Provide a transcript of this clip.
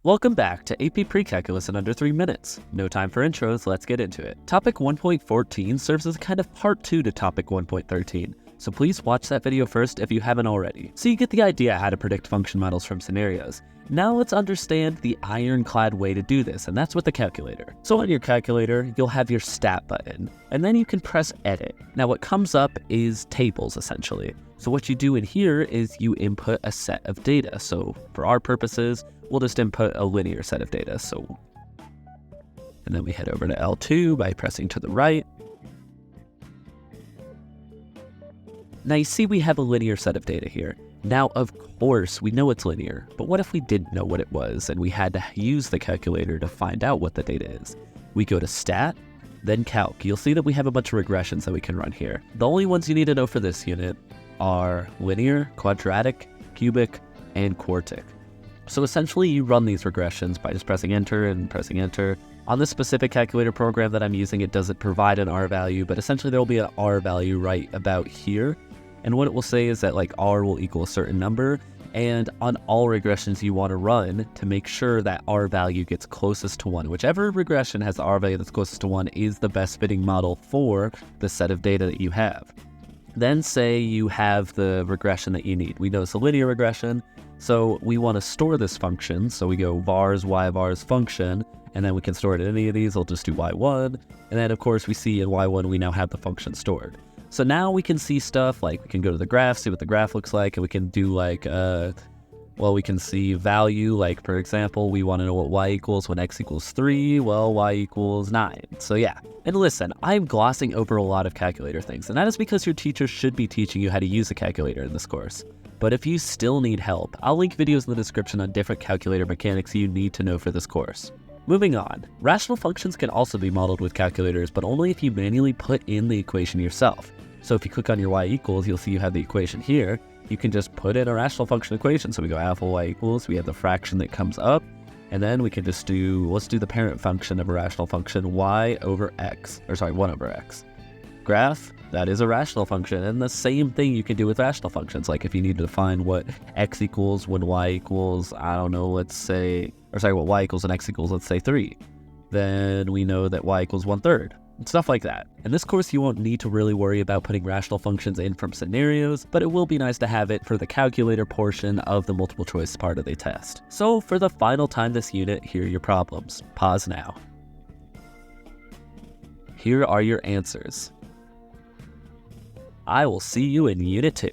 Welcome back to AP Precalculus in under 3 minutes. No time for intros, let's get into it. Topic 1.14 serves as a kind of part 2 to topic 1.13, so please watch that video first if you haven't already, so you get the idea how to predict function models from scenarios. Now let's understand the ironclad way to do this, and that's with the calculator. So on your calculator, you'll have your stat button, and then you can press edit. Now what comes up is tables essentially. So what you do in here is you input a set of data. So for our purposes, we'll just input a linear set of data. And then we head over to L2 by pressing to the right. Now you see we have a linear set of data here. Now, of course, we know it's linear, but what if we didn't know what it was and we had to use the calculator to find out what the data is? We go to stat, then calc. You'll see that we have a bunch of regressions that we can run here. The only ones you need to know for this unit are linear, quadratic, cubic, and quartic. So essentially you run these regressions by just pressing enter and pressing enter. On this specific calculator program that I'm using, it doesn't provide an R value, but essentially there will be an R value right about here. And what it will say is that like R will equal a certain number. And on all regressions you want to run to make sure that R value gets closest to 1. Whichever regression has the R value that's closest to 1 is the best fitting model for the set of data that you have. Then say you have the regression that you need. We know it's a linear regression, so we want to store this function. So we go vars y vars function, and then we can store it in any of these. I'll just do y1. And then of course we see in y1 we now have the function stored. So now we can see stuff like we can go to the graph, see what the graph looks like, and we can do like, we can see value, like for example, we want to know what y equals when x equals 3, well, y equals 9. So yeah, and listen, I'm glossing over a lot of calculator things, and that is because your teacher should be teaching you how to use a calculator in this course. But if you still need help, I'll link videos in the description on different calculator mechanics you need to know for this course. Moving on, rational functions can also be modeled with calculators, but only if you manually put in the equation yourself. So if you click on your y equals, you'll see you have the equation here. You can just put in a rational function equation. So we go alpha y equals, we have the fraction that comes up, and then we can just do, let's do the parent function of a rational function, y over x, or sorry, 1 over x. Graph, that is a rational function, and the same thing you can do with rational functions. Like if you need to define what x equals when y equals, I don't know, let's say, or sorry, what y equals and x equals, let's say 3. Then we know that y equals 1/3. Stuff like that. In this course, you won't need to really worry about putting rational functions in from scenarios, but it will be nice to have it for the calculator portion of the multiple choice part of the test. So for the final time this unit, here are your problems. Pause now. Here are your answers. I will see you in Unit 2.